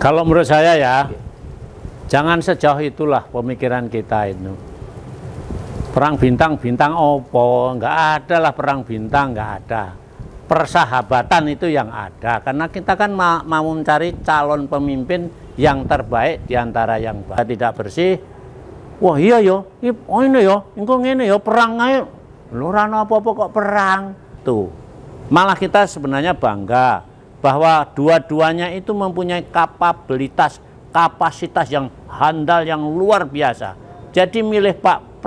Kalau menurut saya ya, jangan sejauh itulah pemikiran kita itu. Perang bintang-bintang opo, nggak ada lah perang bintang, nggak ada. Persahabatan itu yang ada, karena kita kan mau mencari calon pemimpin yang terbaik di antara yang tidak bersih. Wah iya yo, oh ini yo, ini yo perang ayo. Luran apa-apa kok perang tuh. Malah kita sebenarnya bangga bahwa dua-duanya itu mempunyai kapasitas yang handal yang luar biasa. Jadi milih Pak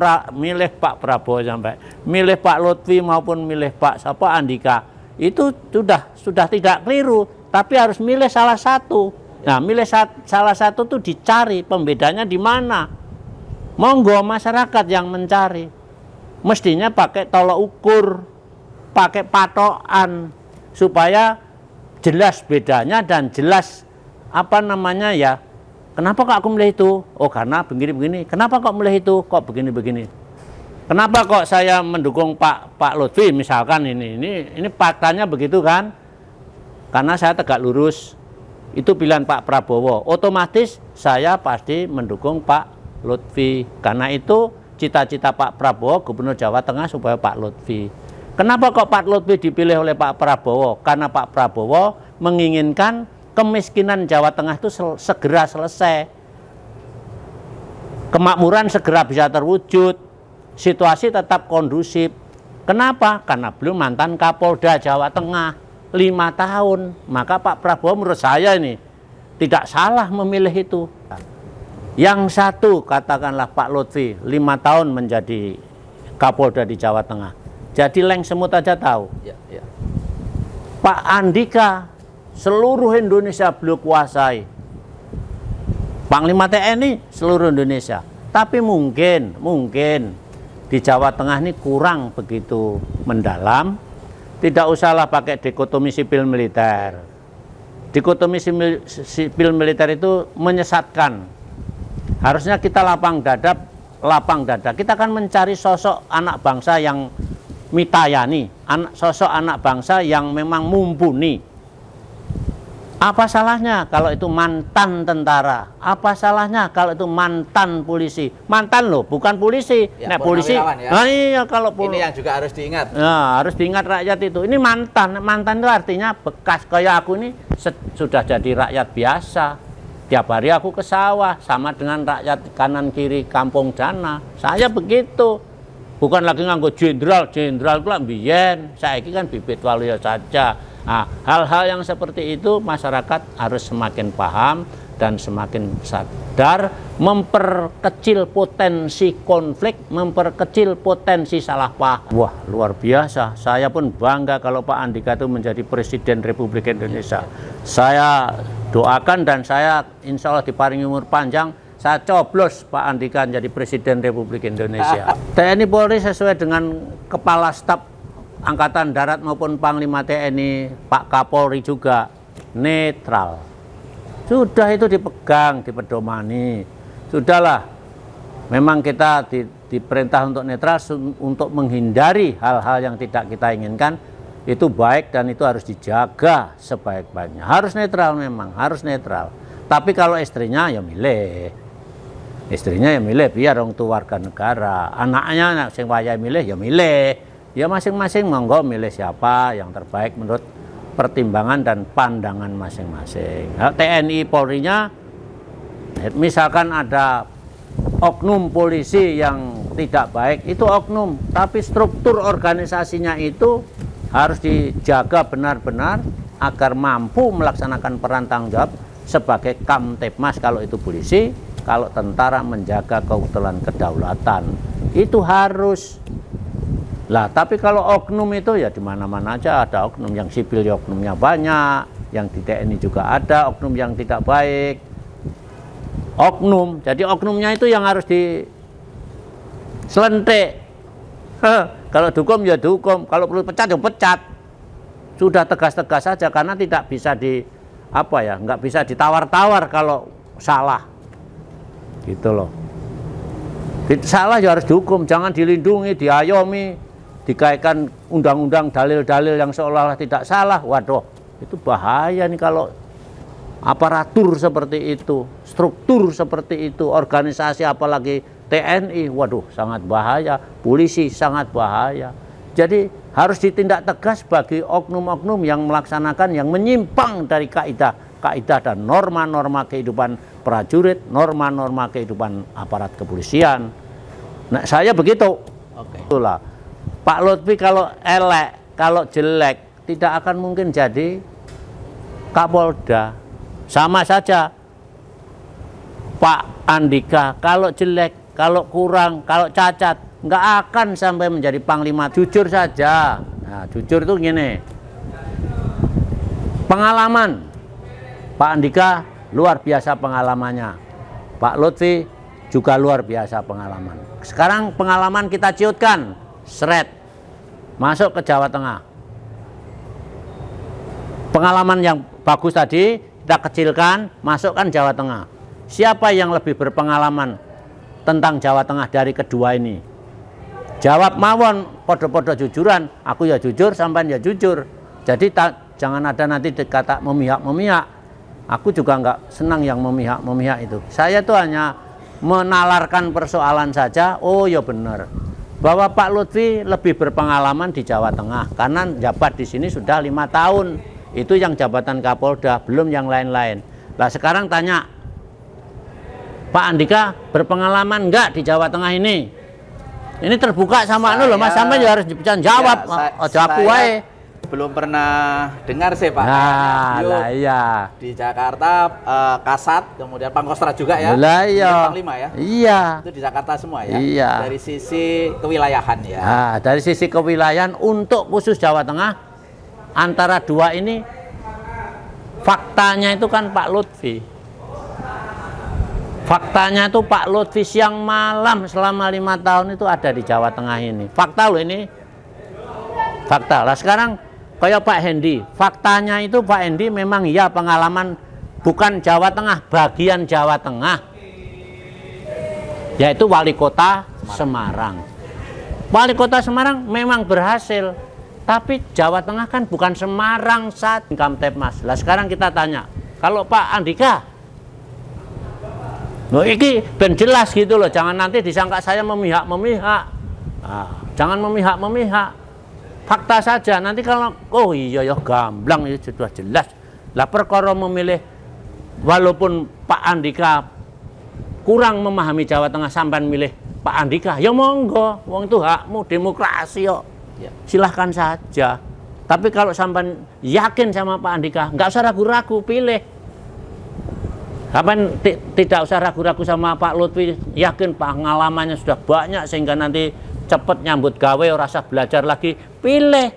Prabowo sampai milih Pak Lutfi maupun milih Pak Andika itu sudah tidak keliru, tapi harus milih salah satu. Nah, milih salah satu tuh dicari pembedanya di mana. Monggo masyarakat yang mencari. Mestinya pakai tolok ukur, pakai patokan supaya jelas bedanya dan jelas apa namanya ya. Kenapa kok aku milih itu? Oh karena begini-begini. Kenapa kok milih itu? Kok begini-begini? Kenapa kok saya mendukung Pak Lutfi misalkan ini faktanya begitu kan? Karena saya tegak lurus. Itu pilihan Pak Prabowo. Otomatis saya pasti mendukung Pak Lutfi. Karena itu cita-cita Pak Prabowo Gubernur Jawa Tengah supaya Pak Lutfi. Kenapa kok Pak Lutfi dipilih oleh Pak Prabowo? Karena Pak Prabowo menginginkan kemiskinan Jawa Tengah itu segera selesai. Kemakmuran segera bisa terwujud. Situasi tetap kondusif. Kenapa? Karena beliau mantan Kapolda Jawa Tengah 5 tahun. Maka Pak Prabowo menurut saya ini tidak salah memilih itu. Yang satu katakanlah Pak Lutfi 5 tahun menjadi Kapolda di Jawa Tengah. Jadi leng semut aja tahu. Ya. Pak Andika seluruh Indonesia beliau kuasai. Panglima TNI seluruh Indonesia. Tapi mungkin di Jawa Tengah ini kurang begitu mendalam. Tidak usahlah pakai dikotomi sipil militer. Dikotomi sipil militer itu menyesatkan. Harusnya kita lapang dada. Kita akan mencari sosok anak bangsa yang mitayani, sosok anak bangsa yang memang mumpuni. Apa salahnya kalau itu mantan tentara? Apa salahnya kalau itu mantan polisi? Mantan loh, bukan polisi. Ya, Nek polisi, ya. nah iya kalau ini yang juga harus diingat. Nah, harus diingat rakyat itu. Ini mantan itu artinya bekas. Kayak aku ini sudah jadi rakyat biasa. Tiap hari aku ke sawah sama dengan rakyat kanan kiri kampung Dana. Saya begitu. Bukan lagi nganggo jenderal pula mbiyen. Saiki kan bibit waluya saja. Nah, hal-hal yang seperti itu masyarakat harus semakin paham dan semakin sadar, memperkecil potensi konflik, memperkecil potensi salah paham. Wah, luar biasa. Saya pun bangga kalau Pak Andika itu menjadi Presiden Republik Indonesia. Saya doakan dan saya insya Allah diparingi umur panjang, saya coblos Pak Andika menjadi Presiden Republik Indonesia. TNI Polri sesuai dengan Kepala Staf Angkatan Darat maupun Panglima TNI, Pak Kapolri juga netral. Sudah itu dipegang, dipedomani. Sudahlah, memang kita diperintah untuk netral untuk menghindari hal-hal yang tidak kita inginkan. Itu baik dan itu harus dijaga sebaik-baiknya. Harus netral memang, harus netral. Tapi kalau istrinya ya milih. Istrinya ya milih biar orang tua warga negara. Anaknya sing wayahe milih ya milih. Ya masing-masing monggo milih siapa yang terbaik menurut pertimbangan dan pandangan masing-masing. Nah, TNI Polri-nya misalkan ada oknum polisi yang tidak baik, itu oknum, tapi struktur organisasinya itu harus dijaga benar-benar agar mampu melaksanakan peran tanggung jawab sebagai Kamtipmas kalau itu polisi, kalau tentara menjaga keutuhan kedaulatan. Itu harus. Lah, tapi kalau oknum itu ya di mana-mana aja ada oknum, yang sipil ya oknumnya banyak, yang di TNI juga ada oknum yang tidak baik. Oknum, jadi oknumnya itu yang harus diselentik. Kalau dihukum ya dihukum, kalau perlu pecat ya pecat. Sudah tegas-tegas saja karena tidak bisa nggak bisa ditawar-tawar kalau salah. Gitu loh. Salah ya harus dihukum, jangan dilindungi, diayomi. Dikaitkan undang-undang dalil-dalil yang seolah-olah tidak salah. Waduh, itu bahaya nih kalau aparatur seperti itu, struktur seperti itu, organisasi apalagi TNI, waduh sangat bahaya, polisi sangat bahaya. Jadi harus ditindak tegas bagi oknum-oknum yang melaksanakan, yang menyimpang dari kaidah dan norma-norma kehidupan prajurit, norma-norma kehidupan aparat kepolisian. Nah, saya begitu. Itulah. Pak Lutfi kalau elek, kalau jelek, tidak akan mungkin jadi Kapolda. Sama saja Pak Andika kalau jelek, kalau kurang, kalau cacat, nggak akan sampai menjadi Panglima. Jujur saja. Nah, jujur itu gini. Pengalaman Pak Andika luar biasa pengalamannya. Pak Lutfi juga luar biasa pengalaman. Sekarang pengalaman kita ciutkan, seret, masuk ke Jawa Tengah. Pengalaman yang bagus tadi kita kecilkan, masukkan Jawa Tengah. Siapa yang lebih berpengalaman tentang Jawa Tengah dari kedua ini? Jawab mawon, podo-podo jujuran. Aku ya jujur, sampean ya jujur. Jadi jangan ada nanti kata memihak-memihak. Aku juga nggak senang yang memihak-memihak itu. Saya tuh hanya menalarkan persoalan saja. Oh ya benar, bahwa Pak Lutfi lebih berpengalaman di Jawa Tengah karena jabat di sini sudah 5 tahun. Itu yang jabatan Kapolda, belum yang lain-lain. Nah sekarang tanya, Pak Andika berpengalaman enggak di Jawa Tengah ini? Ini terbuka sama anu loh, Mas, sampai harus bisa jawab. Ya, aku wae. Belum pernah dengar sih Pak. Nah, lah iya. Di Jakarta Kasat, kemudian Pangkostrat juga ya. Lah iya. Panglima ya. Iya. Itu di Jakarta semua ya. Iya. Dari sisi kewilayahan ya. Nah, dari sisi kewilayahan untuk khusus Jawa Tengah, antara dua ini faktanya itu kan Pak Lutfi. Faktanya itu Pak Lutfi siang malam selama 5 tahun itu ada di Jawa Tengah ini. Fakta loh ini. Fakta. Lah sekarang kayak Pak Hendi, faktanya itu Pak Hendi memang ya pengalaman bukan Jawa Tengah, bagian Jawa Tengah. Yaitu wali kota Semarang. Wali kota Semarang memang berhasil. Tapi Jawa Tengah kan bukan Semarang saat Kamtipmas. Lah sekarang kita tanya, kalau Pak Andika, loh iki ben jelas gitu loh, jangan nanti disangka saya memihak-memihak. Nah, jangan memihak-memihak. Fakta saja. Nanti kalau oh iya ya gamblang itu sudah jelas. Lah perkara memilih walaupun Pak Andika kurang memahami Jawa Tengah sampai milih Pak Andika, ya monggo, wong itu hakmu, demokrasi kok. Ya. Silahkan saja. Tapi kalau sampai yakin sama Pak Andika, nggak usah ragu-ragu, pilih. Sampai tidak usah ragu-ragu sama Pak Lutfi, yakin pengalamannya sudah banyak sehingga nanti cepat nyambut gawe, rasa belajar lagi, pilih.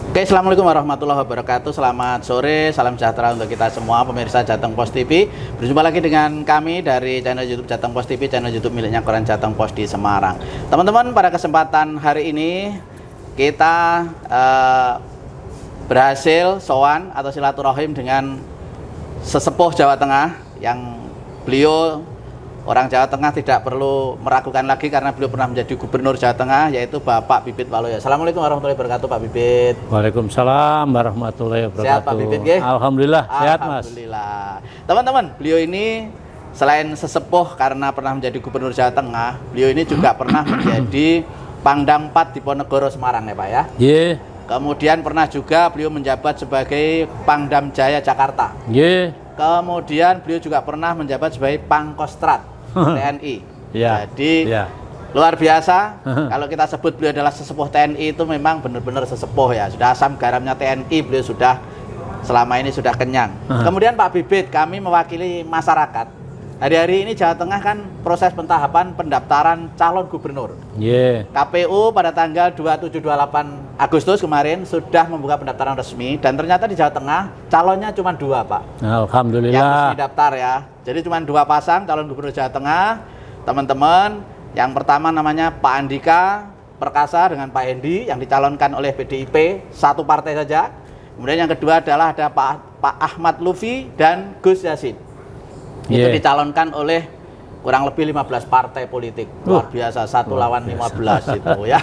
Oke, assalamualaikum warahmatullahi wabarakatuh. Selamat sore, salam sejahtera untuk kita semua pemirsa Jateng Pos TV. Berjumpa lagi dengan kami dari channel YouTube Jateng Pos TV, channel YouTube miliknya Koran Jateng Pos di Semarang. Teman-teman, pada kesempatan hari ini kita berhasil sowan atau silaturahim dengan sesepuh Jawa Tengah yang beliau orang Jawa Tengah tidak perlu meragukan lagi karena beliau pernah menjadi gubernur Jawa Tengah, yaitu Bapak Bibit Waluyo. Assalamualaikum warahmatullahi wabarakatuh Pak Bibit. Waalaikumsalam warahmatullahi wabarakatuh. Sehat Pak Bibit ya? Alhamdulillah, sehat Mas. Alhamdulillah. Teman-teman, beliau ini selain sesepuh karena pernah menjadi gubernur Jawa Tengah, beliau ini juga pernah menjadi Pangdam 4 Diponegoro Semarang ya Pak ya? Iya. Kemudian pernah juga beliau menjabat sebagai Pangdam Jaya Jakarta. Iya. Kemudian beliau juga pernah menjabat sebagai Pangkostrat TNI. Ya, jadi luar biasa. Kalau kita sebut beliau adalah sesepuh TNI itu memang benar-benar sesepuh ya. Sudah asam garamnya TNI beliau sudah selama ini sudah kenyang. Kemudian Pak Bibit, kami mewakili masyarakat. Hari-hari ini Jawa Tengah kan proses pentahapan pendaftaran calon gubernur. KPU pada tanggal 27-28 Agustus kemarin sudah membuka pendaftaran resmi dan ternyata di Jawa Tengah calonnya cuma 2 Pak. Alhamdulillah. Yang resmi daftar ya. Jadi cuma 2 pasang calon gubernur Jawa Tengah. Teman-teman, yang pertama namanya Pak Andika Perkasa dengan Pak Hendi yang dicalonkan oleh PDIP, 1 partai saja. Kemudian yang kedua adalah ada Pak Ahmad Lutfi dan Gus Yassin. Itu dicalonkan oleh kurang lebih 15 partai politik. Luar biasa, 1 lawan 15 itu ya.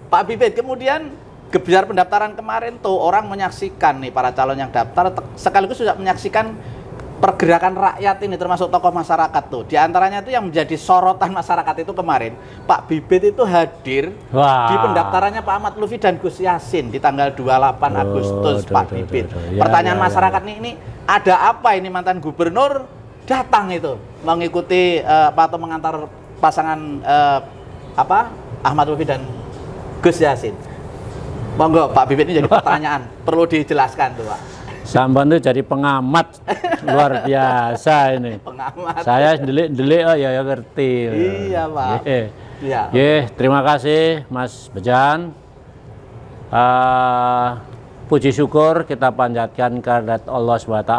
Pak Bibit, kemudian gebiar pendaftaran kemarin tuh orang menyaksikan nih para calon yang daftar sekaligus juga menyaksikan pergerakan rakyat ini termasuk tokoh masyarakat tuh. Di antaranya itu yang menjadi sorotan masyarakat itu kemarin Pak Bibit itu hadir di pendaftarannya Pak Ahmad Lutfi dan Gus Yassin di tanggal 28 Agustus Pak Bibit. Pertanyaan masyarakat nih ini ada apa ini mantan gubernur datang itu mengikuti atau mengantar pasangan Ahmad Lutfi dan Gus Yassin. Monggo Pak Bibit ini jadi pertanyaan perlu dijelaskan tuh Pak. Sampan itu jadi pengamat luar biasa ini. Pengamat. Saya delik ya ngerti. Iya Pak. Iya. Terima kasih Mas Bejan. Puji syukur kita panjatkan kehadirat Allah SWT.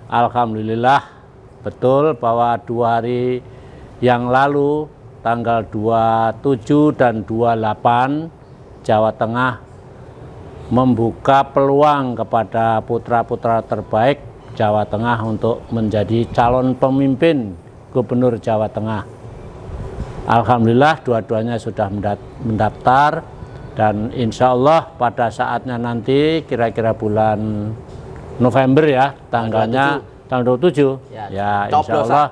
Alhamdulillah betul bahwa 2 hari yang lalu tanggal 27 dan 28 Jawa Tengah membuka peluang kepada putra-putra terbaik Jawa Tengah untuk menjadi calon pemimpin Gubernur Jawa Tengah. Alhamdulillah dua-duanya sudah mendaftar dan insya Allah pada saatnya nanti kira-kira bulan November ya, tanggalnya tanggal 27 ya insya Allah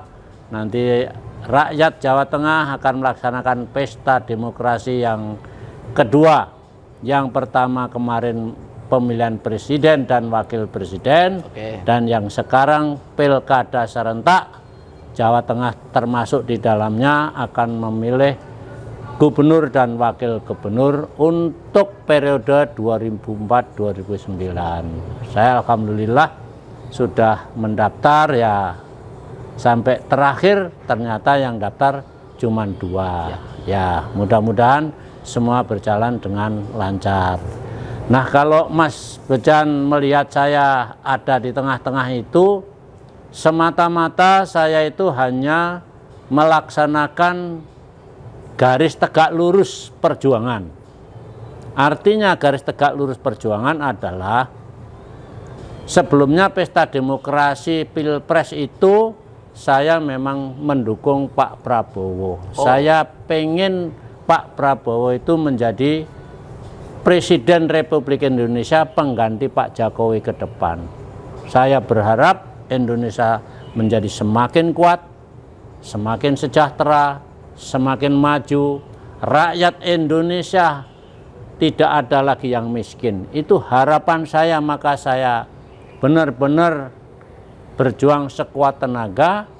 nanti rakyat Jawa Tengah akan melaksanakan pesta demokrasi yang kedua. Yang pertama kemarin pemilihan presiden dan wakil presiden, dan yang sekarang pilkada serentak Jawa Tengah termasuk di dalamnya akan memilih gubernur dan wakil gubernur untuk periode 2004-2009. Saya alhamdulillah sudah mendaftar ya, sampai terakhir ternyata yang daftar cuma 2 ya, mudah-mudahan semua berjalan dengan lancar. Nah, kalau Mas Bejan melihat saya ada di tengah-tengah itu, semata-mata saya itu hanya melaksanakan garis tegak lurus perjuangan. Artinya garis tegak lurus perjuangan adalah sebelumnya pesta demokrasi Pilpres itu saya memang mendukung Pak Prabowo. Saya pengen Pak Prabowo itu menjadi Presiden Republik Indonesia pengganti Pak Jokowi ke depan. Saya berharap Indonesia menjadi semakin kuat, semakin sejahtera, semakin maju. Rakyat Indonesia tidak ada lagi yang miskin. Itu harapan saya, maka saya benar-benar berjuang sekuat tenaga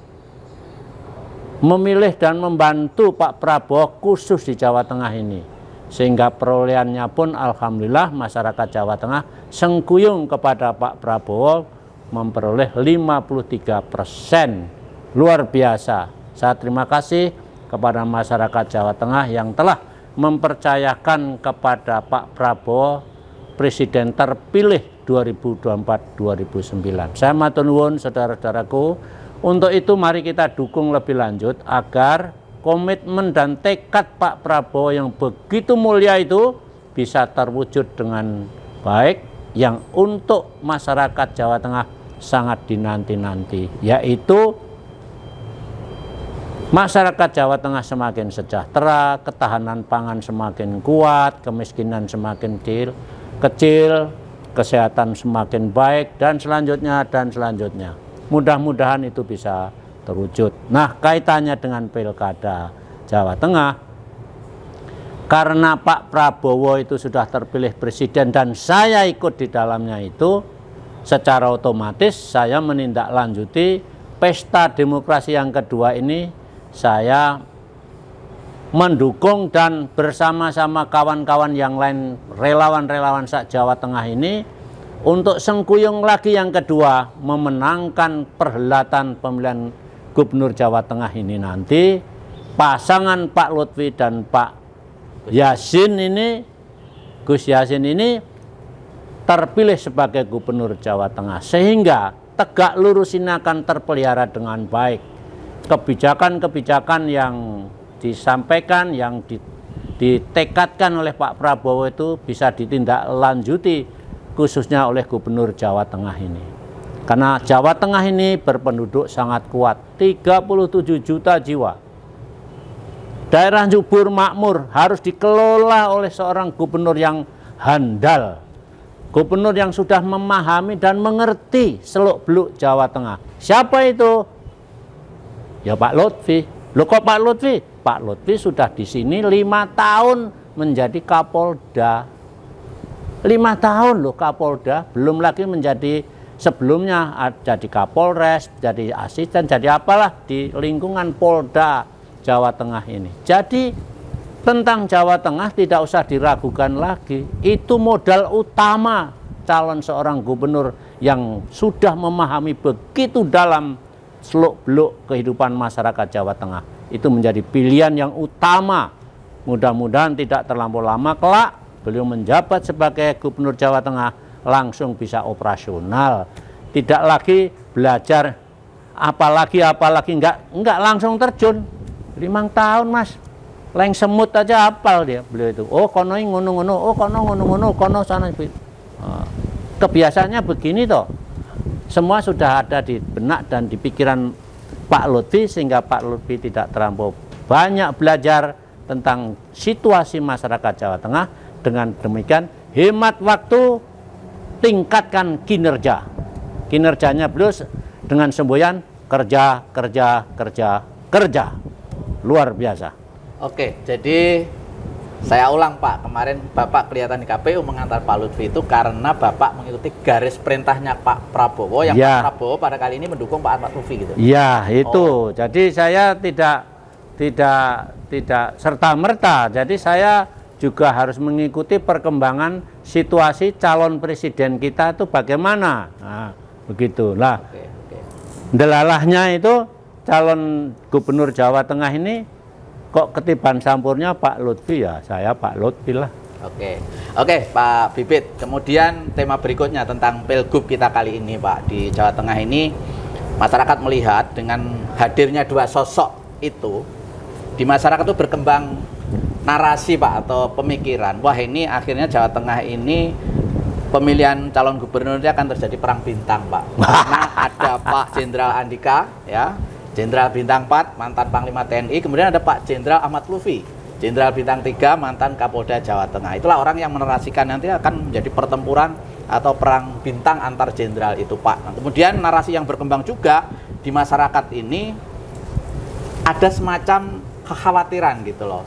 memilih dan membantu Pak Prabowo khusus di Jawa Tengah ini, sehingga perolehannya pun alhamdulillah masyarakat Jawa Tengah sengkuyung kepada Pak Prabowo memperoleh 53%. Luar biasa. Saya terima kasih kepada masyarakat Jawa Tengah yang telah mempercayakan kepada Pak Prabowo presiden terpilih 2024-2009. Saya matur nuwun saudara-saudaraku. Untuk itu mari kita dukung lebih lanjut agar komitmen dan tekad Pak Prabowo yang begitu mulia itu bisa terwujud dengan baik, yang untuk masyarakat Jawa Tengah sangat dinanti-nanti, yaitu masyarakat Jawa Tengah semakin sejahtera, ketahanan pangan semakin kuat, kemiskinan semakin kecil, kesehatan semakin baik, dan selanjutnya dan selanjutnya. Mudah-mudahan itu bisa terwujud. Nah, kaitannya dengan pilkada Jawa Tengah, karena Pak Prabowo itu sudah terpilih presiden dan saya ikut di dalamnya itu, secara otomatis saya menindaklanjuti pesta demokrasi yang kedua ini. Saya mendukung dan bersama-sama kawan-kawan yang lain, relawan-relawan se-Jawa Tengah ini, untuk sengkuyung lagi yang kedua memenangkan perhelatan pemilihan Gubernur Jawa Tengah ini nanti. Pasangan Pak Lutfi dan Pak Yassin ini, Gus Yassin ini terpilih sebagai Gubernur Jawa Tengah, sehingga tegak lurus ini akan terpelihara dengan baik. Kebijakan-kebijakan yang disampaikan, yang ditekadkan oleh Pak Prabowo itu bisa ditindaklanjuti khususnya oleh Gubernur Jawa Tengah ini. Karena Jawa Tengah ini berpenduduk sangat kuat, 37 juta jiwa. Daerah subur makmur harus dikelola oleh seorang gubernur yang handal, gubernur yang sudah memahami dan mengerti seluk-beluk Jawa Tengah. Siapa itu? Ya Pak Lutfi. Loh kok Pak Lutfi? Pak Lutfi sudah di sini 5 tahun menjadi Kapolda. 5 tahun loh Kapolda, belum lagi menjadi sebelumnya jadi Kapolres, jadi asisten, jadi apalah di lingkungan Polda Jawa Tengah ini. Jadi tentang Jawa Tengah tidak usah diragukan lagi. Itu modal utama calon seorang gubernur yang sudah memahami begitu dalam seluk-beluk kehidupan masyarakat Jawa Tengah. Itu menjadi pilihan yang utama. Mudah-mudahan tidak terlampau lama kelak beliau menjabat sebagai gubernur Jawa Tengah langsung bisa operasional. Tidak lagi belajar apalagi enggak langsung terjun. 5 tahun Mas. Leng semut aja hafal dia beliau itu. Oh kono ngono-ngono, oh kono ngono-ngono, kono sana. Kebiasaannya begini toh. Semua sudah ada di benak dan di pikiran Pak Lutfi sehingga Pak Lutfi tidak terlampau banyak belajar tentang situasi masyarakat Jawa Tengah. Dengan demikian hemat waktu, tingkatkan kinerja. Kinerjanya beliau dengan semboyan kerja. Luar biasa. Oke, jadi saya ulang Pak, kemarin Bapak kelihatan di KPU mengantar Pak Lutfi itu karena Bapak mengikuti garis perintahnya Pak Prabowo, yang ya. Pak Prabowo pada kali ini mendukung Pak Ahmad Lutfi gitu. Iya, itu. Jadi saya tidak serta-merta. Jadi saya juga harus mengikuti perkembangan situasi calon presiden kita itu bagaimana. Nah, begitulah. Oke. Delalahnya itu calon gubernur Jawa Tengah ini kok ketiban sampurnya Pak Lutfi, ya saya Pak Lutfi lah. Oke Pak Bibit, kemudian tema berikutnya tentang Pilgub kita kali ini Pak. Di Jawa Tengah ini masyarakat melihat dengan hadirnya 2 sosok itu, di masyarakat itu berkembang narasi Pak atau pemikiran, wah ini akhirnya Jawa Tengah ini pemilihan calon gubernurnya akan terjadi perang bintang Pak. Karena ada Pak Jenderal Andika ya, Jenderal Bintang 4, mantan Panglima TNI, kemudian ada Pak Jenderal Ahmad Lutfi, Jenderal Bintang 3, mantan Kapolda Jawa Tengah. Itulah orang yang menarasikan nanti akan menjadi pertempuran atau perang bintang antar jenderal itu Pak. Nah, kemudian narasi yang berkembang juga di masyarakat ini ada semacam kekhawatiran gitu loh.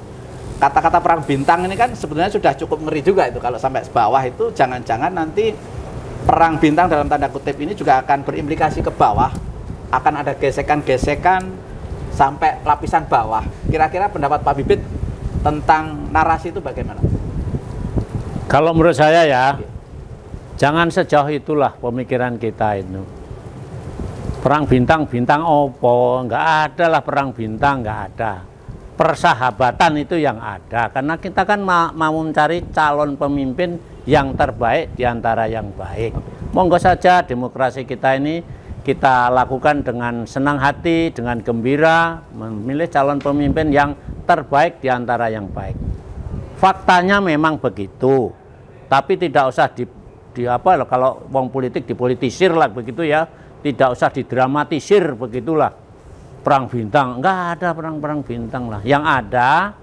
Kata-kata perang bintang ini kan sebenarnya sudah cukup ngeri juga itu, kalau sampai bawah itu jangan-jangan nanti perang bintang dalam tanda kutip ini juga akan berimplikasi ke bawah. Akan ada gesekan-gesekan sampai lapisan bawah. Kira-kira pendapat Pak Bibit tentang narasi itu bagaimana? Kalau menurut saya ya, jangan sejauh itulah pemikiran kita itu. Perang bintang opo, enggak ada lah perang bintang, enggak ada. Persahabatan itu yang ada, karena kita kan mau mencari calon pemimpin yang terbaik di antara yang baik. Monggo saja demokrasi kita ini kita lakukan dengan senang hati, dengan gembira, memilih calon pemimpin yang terbaik di antara yang baik. Faktanya memang begitu, tapi tidak usah kalau wong politik dipolitisir lah begitu ya, tidak usah didramatisir begitulah. Perang bintang, enggak ada perang bintang lah. Yang ada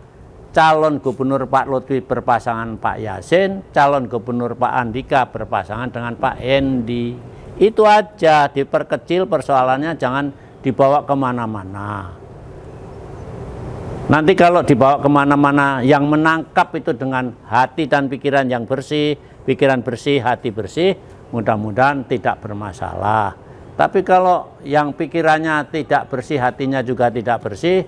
calon gubernur Pak Lutfi berpasangan Pak Yasin, calon gubernur Pak Andika berpasangan dengan Pak Hendi. Itu aja, diperkecil persoalannya, jangan dibawa kemana-mana. Nanti kalau dibawa kemana-mana, yang menangkap itu dengan hati dan pikiran yang bersih, pikiran bersih, hati bersih, mudah-mudahan tidak bermasalah. Tapi kalau yang pikirannya tidak bersih, hatinya juga tidak bersih,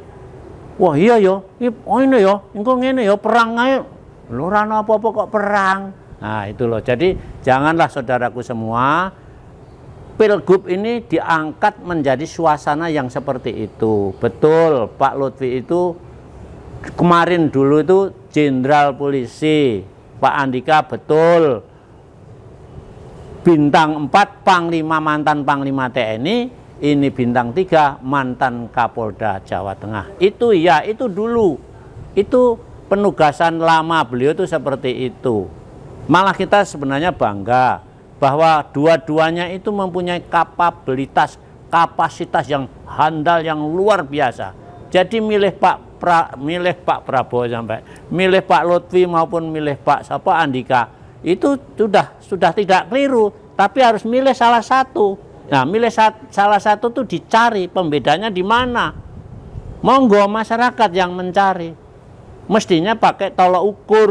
wah iya yo, ini yo, ini yo perang ayo, luran apa-apa kok perang. Nah itu loh, jadi janganlah saudaraku semua, Pilgub ini diangkat menjadi suasana yang seperti itu. Betul, Pak Lutfi itu kemarin dulu itu jenderal polisi, Pak Andika betul bintang 4 Panglima, mantan Panglima TNI, ini bintang 3 mantan Kapolda Jawa Tengah. Itu ya, itu dulu. Itu penugasan lama beliau itu seperti itu. Malah kita sebenarnya bangga bahwa dua-duanya itu mempunyai kapasitas yang handal, yang luar biasa. Jadi milih Pak Prabowo sampai milih Pak Lutfi maupun milih Pak Andika, itu sudah tidak keliru, tapi harus milih salah satu. Nah, milih salah satu tuh dicari pembedanya di mana. Monggo masyarakat yang mencari. Mestinya pakai tolok ukur,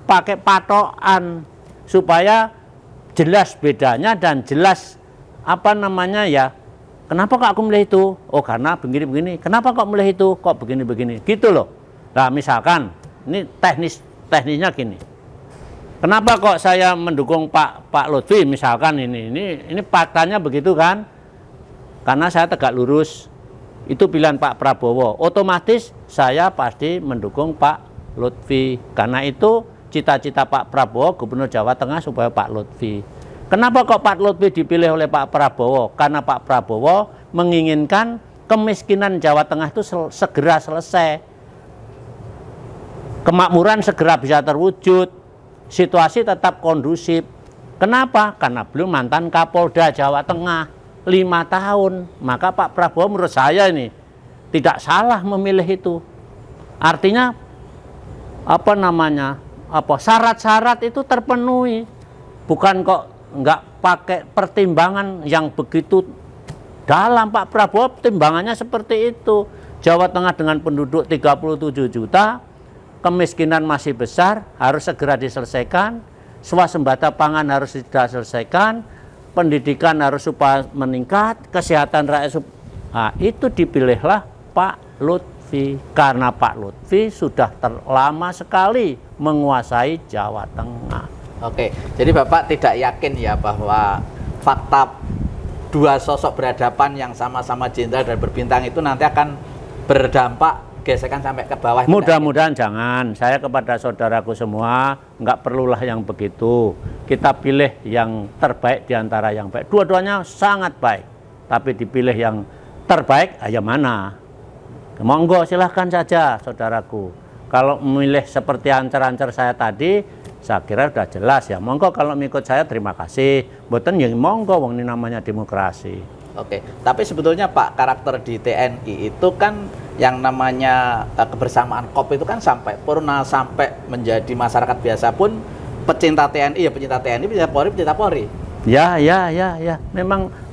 pakai patokan supaya jelas bedanya dan jelas apa namanya ya. Kenapa kok aku milih itu? Oh, karena begini-begini. Kenapa kok milih itu? Kok begini-begini? Gitu loh. Nah, misalkan ini teknisnya gini. Kenapa kok saya mendukung Pak Lutfi misalkan ini faktanya begitu kan? Karena saya tegak lurus. Itu pilihan Pak Prabowo. Otomatis saya pasti mendukung Pak Lutfi. Karena itu cita-cita Pak Prabowo Gubernur Jawa Tengah supaya Pak Lutfi. Kenapa kok Pak Lutfi dipilih oleh Pak Prabowo? Karena Pak Prabowo menginginkan kemiskinan Jawa Tengah itu segera selesai. Kemakmuran segera bisa terwujud, situasi tetap kondusif. Kenapa? Karena beliau mantan Kapolda Jawa Tengah 5 tahun. Maka Pak Prabowo menurut saya ini tidak salah memilih itu. Artinya syarat-syarat itu terpenuhi. Bukan kok nggak pakai pertimbangan yang begitu dalam. Pak Prabowo pertimbangannya seperti itu. Jawa Tengah dengan penduduk 37 juta, kemiskinan masih besar, harus segera diselesaikan, swasembada pangan harus diselesaikan, pendidikan harus supaya meningkat, kesehatan rakyat. Nah, itu dipilihlah Pak Lutfi, karena Pak Lutfi sudah lama sekali menguasai Jawa Tengah. Oke, jadi Bapak tidak yakin ya bahwa fakta dua sosok berhadapan yang sama-sama jenderal dan berbintang itu nanti akan berdampak gesekan sampai ke bawah? Mudah-mudahan jangan. Saya kepada saudaraku semua, nggak perlulah yang begitu. Kita pilih yang terbaik di antara yang baik. Dua-duanya sangat baik, tapi dipilih yang terbaik, aja mana? Monggo silahkan saja saudaraku. Kalau memilih seperti ancar-ancar saya tadi, saya kira sudah jelas ya. Monggo kalau mengikut saya terima kasih. Boten yang monggo, wong ini namanya demokrasi. Oke, tapi sebetulnya Pak, karakter di TNI itu kan yang namanya kebersamaan KOP itu kan sampai purna, sampai menjadi masyarakat biasa pun pecinta TNI ya pecinta TNI, pecinta Polri. Ya.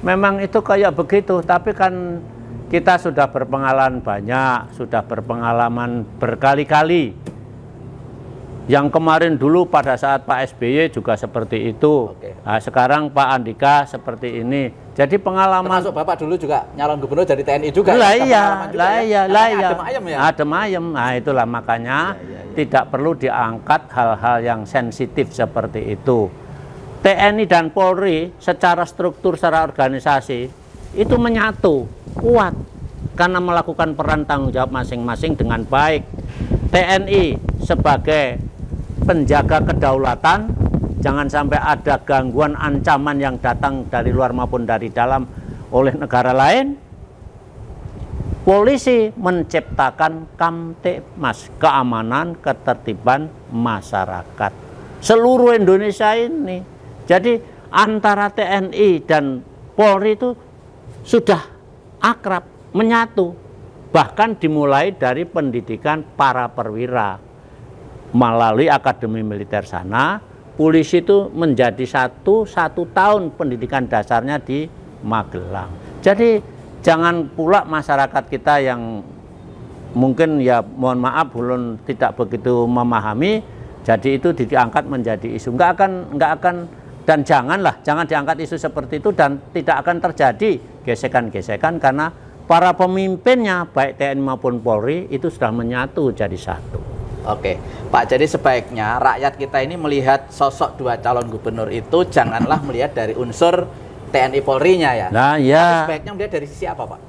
Memang itu kayak begitu. Tapi kan kita sudah berpengalaman banyak, sudah berpengalaman berkali-kali. Yang kemarin dulu pada saat Pak SBY juga seperti itu. Oke. Nah, sekarang Pak Andika seperti ini. Jadi pengalaman. Termasuk Bapak dulu juga nyalon gubernur dari TNI juga. Lah ya? iya. Adem ayem ya. Adem ayem. Nah, itulah makanya tidak perlu diangkat hal-hal yang sensitif seperti itu. TNI dan Polri secara struktur, secara organisasi itu menyatu, kuat karena melakukan peran tanggung jawab masing-masing dengan baik. TNI sebagai penjaga kedaulatan, jangan sampai ada gangguan ancaman yang datang dari luar maupun dari dalam oleh negara lain. Polisi menciptakan Kamtipmas, keamanan ketertiban masyarakat seluruh Indonesia ini. Jadi antara TNI dan Polri itu sudah akrab, menyatu. Bahkan dimulai dari pendidikan para perwira. Melalui Akademi Militer sana, polisi itu menjadi satu tahun pendidikan dasarnya di Magelang. Jadi jangan pula masyarakat kita yang mungkin ya mohon maaf belum tidak begitu memahami, jadi itu diangkat menjadi isu. Enggak akan dan jangan diangkat isu seperti itu dan tidak akan terjadi gesekan-gesekan karena para pemimpinnya baik TNI maupun Polri itu sudah menyatu jadi satu. Oke, Pak, jadi sebaiknya rakyat kita ini melihat sosok dua calon gubernur itu janganlah melihat dari unsur TNI Polri-nya ya. Nah, ya. Tapi sebaiknya melihat dari sisi apa, Pak?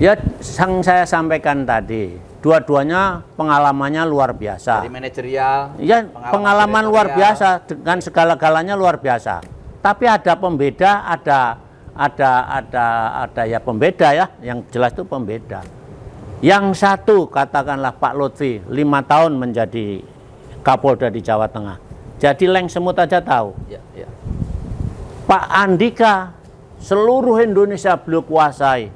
Ya, yang saya sampaikan tadi, dua-duanya pengalamannya luar biasa. Dari manajerial. Ya, pengalaman luar biasa dengan segala-galanya luar biasa. Tapi ada pembeda, ada ya pembeda ya, yang jelas itu pembeda. Yang satu katakanlah Pak Lutfi 5 tahun menjadi Kapolda di Jawa Tengah. Jadi leng semut aja tahu. Ya. Pak Andika seluruh Indonesia beliau kuasai.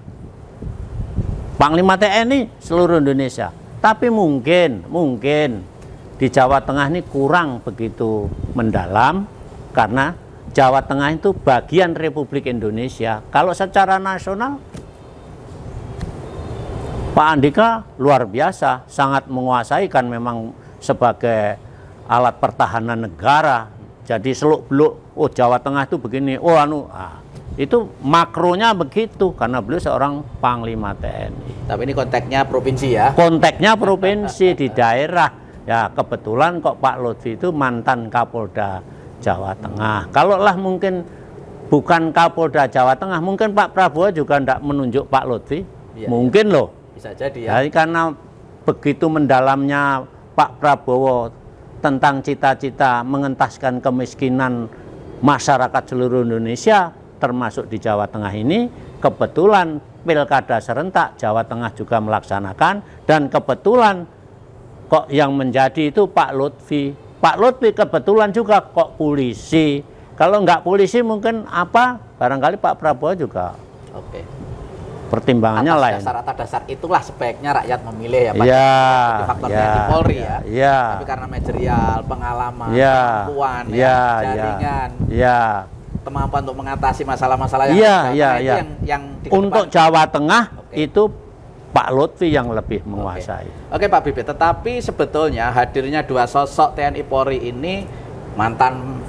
Panglima TNI seluruh Indonesia. Tapi mungkin di Jawa Tengah ini kurang begitu mendalam karena Jawa Tengah itu bagian Republik Indonesia. Kalau secara nasional Pak Andika luar biasa, sangat menguasai kan memang sebagai alat pertahanan negara. Jadi seluk-beluk, oh Jawa Tengah itu begini, oh itu makronya begitu karena beliau seorang Panglima TNI. Tapi ini konteksnya provinsi ya? Konteksnya provinsi di daerah. Ya kebetulan kok Pak Lutfi itu mantan Kapolda Jawa Tengah. Kalaulah mungkin bukan Kapolda Jawa Tengah, mungkin Pak Prabowo juga tidak menunjuk Pak Lutfi. Ya, mungkin loh. Bisa jadi ya. Jadi karena begitu mendalamnya Pak Prabowo tentang cita-cita mengentaskan kemiskinan masyarakat seluruh Indonesia, termasuk di Jawa Tengah ini, kebetulan pilkada serentak Jawa Tengah juga melaksanakan, dan kebetulan kok yang menjadi itu Pak Lutfi. Pak Lutfi kebetulan juga kok polisi. Kalau nggak polisi mungkin apa? Barangkali Pak Prabowo juga. Oke. Pertimbangannya lain. Atas dasar itulah sebaiknya rakyat memilih ya Pak. Ya, faktor ya, TNI Polri ya. Ya. Tapi karena manajerial, pengalaman, Ya, kemampuan, ya, jaringan, ya, kemampuan untuk mengatasi masalah-masalah yang ya, ada, ya, itu ya. yang Untuk Jawa Tengah Oke. itu Pak Lutfi yang lebih menguasai. Oke Pak Bibit, tetapi sebetulnya hadirnya dua sosok TNI Polri ini, mantan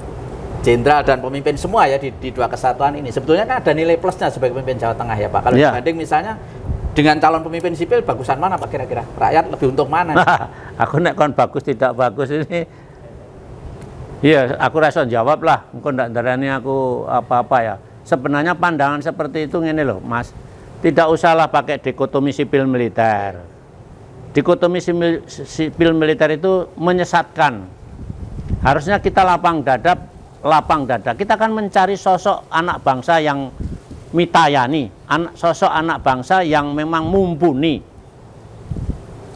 jenderal dan pemimpin semua ya di dua kesatuan ini, sebetulnya kan ada nilai plusnya sebagai pemimpin Jawa Tengah ya Pak. Kalau Ya. dibanding misalnya dengan calon pemimpin sipil, bagusan mana Pak kira-kira? Rakyat lebih untung mana? Aku nek kon bagus tidak bagus ini, iya aku rasa jawab lah. Engko ndak darani aku apa-apa ya. Sebenarnya pandangan seperti itu ngene loh Mas. Tidak usahlah pakai dikotomi sipil militer. Dikotomi sipil militer itu menyesatkan. Harusnya kita lapang dada. Kita akan mencari sosok anak bangsa yang mitayani, sosok anak bangsa yang memang mumpuni.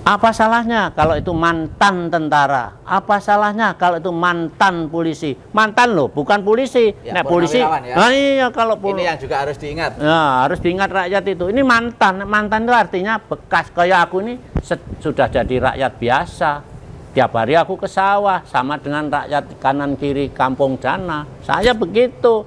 Apa salahnya kalau itu mantan tentara? Apa salahnya kalau itu mantan polisi? Mantan loh, bukan polisi. Ya, Nek polisi, ya. nah iya kalau Ini yang juga harus diingat. Ya, harus diingat rakyat itu. Ini mantan. Mantan itu artinya bekas. Kayak aku ini sudah jadi rakyat biasa. Tiap hari aku ke sawah sama dengan rakyat kanan kiri kampung Dana. Saya begitu.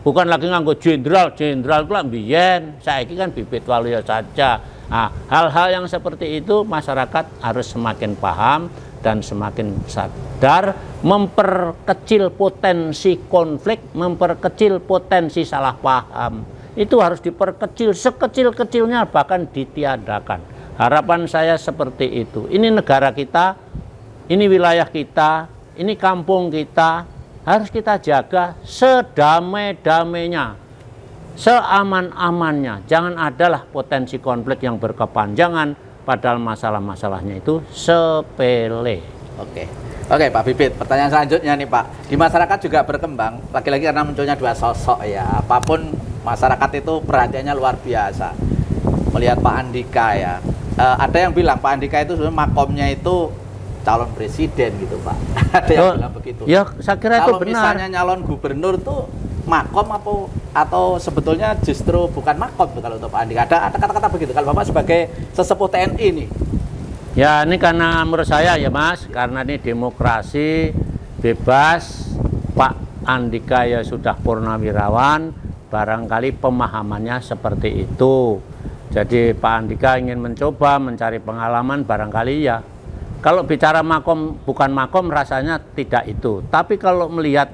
Bukan lagi nganggo jenderal itu lah biyen. Saya ini kan Bibit Waluyo saja. Nah, hal-hal yang seperti itu masyarakat harus semakin paham dan semakin sadar, memperkecil potensi konflik, memperkecil potensi salah paham. Itu harus diperkecil sekecil-kecilnya, bahkan ditiadakan. Harapan saya seperti itu. Ini negara kita, ini wilayah kita, ini kampung kita, harus kita jaga sedamai-damainya, seaman-amannya. Jangan adalah potensi konflik yang berkepanjangan, padahal masalah-masalahnya itu sepele. Oke Pak Bibit, pertanyaan selanjutnya nih Pak. Di masyarakat juga berkembang, lagi-lagi karena munculnya dua sosok ya. Apapun masyarakat itu perhatiannya luar biasa. Melihat Pak Andika ya. Ada yang bilang Pak Andika itu sebenarnya makomnya itu calon presiden gitu Pak. Ada yang bilang begitu. Ya, saya kira itu benar. Kalau misalnya nyalon gubernur tuh makom atau sebetulnya justru bukan makom tuh kalau untuk Pak Andika. Ada kata-kata begitu kalau Bapak sebagai sesepuh TNI nih. Ya ini karena menurut saya ya Mas, karena ini demokrasi bebas, Pak Andika ya sudah purnawirawan, barangkali pemahamannya seperti itu. Jadi Pak Andika ingin mencoba mencari pengalaman, barangkali ya. Kalau bicara makom bukan makom rasanya tidak itu. Tapi kalau melihat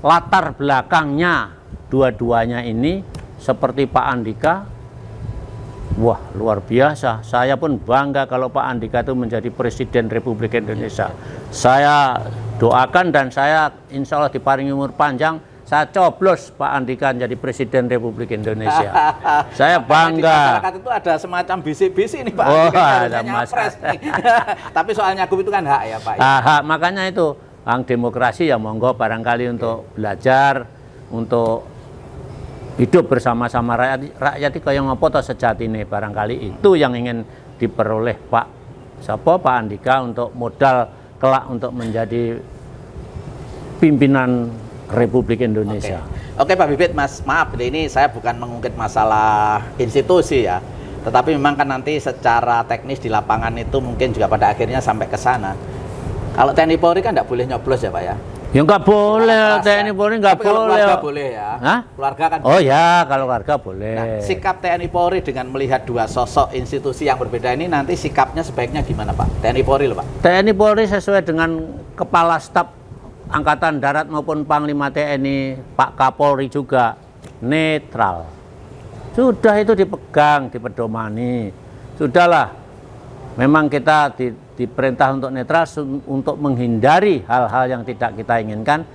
latar belakangnya dua-duanya ini seperti Pak Andika, wah luar biasa. Saya pun bangga kalau Pak Andika itu menjadi Presiden Republik Indonesia. Saya doakan dan saya insya Allah diparingi umur panjang, saya coblos Pak Andika menjadi Presiden Republik Indonesia. Saya bangga. Di masyarakat itu ada semacam bisik-bisik nih Pak Oh, Andika ada nyapres nih. Tapi soalnya aku itu kan hak ya Pak. Hak, makanya itu hak demokrasi ya monggo barangkali untuk belajar, untuk hidup bersama-sama rakyat itu kayak ngopo to sejatine, barangkali itu yang ingin diperoleh Pak Andika untuk modal kelak untuk menjadi pimpinan Republik Indonesia. Oke Pak Bibit, Mas, maaf ini saya bukan mengungkit masalah institusi ya, tetapi memang kan nanti secara teknis di lapangan itu mungkin juga pada akhirnya sampai ke sana. Kalau TNI Polri kan nggak boleh nyoblos ya Pak ya? Ya nggak boleh, Keras, TNI Polri nggak Tapi kalau boleh. keluarga boleh ya. Hah? Keluarga kan. Oh ya, kalau warga boleh. Nah, sikap TNI Polri dengan melihat dua sosok institusi yang berbeda ini nanti sikapnya sebaiknya gimana Pak? TNI Polri loh Pak. TNI Polri sesuai dengan Kepala Staf Angkatan Darat maupun Panglima TNI, Pak Kapolri juga netral. Sudah itu dipegang, dipedomani. Sudahlah, memang kita diperintah untuk netral untuk menghindari hal-hal yang tidak kita inginkan.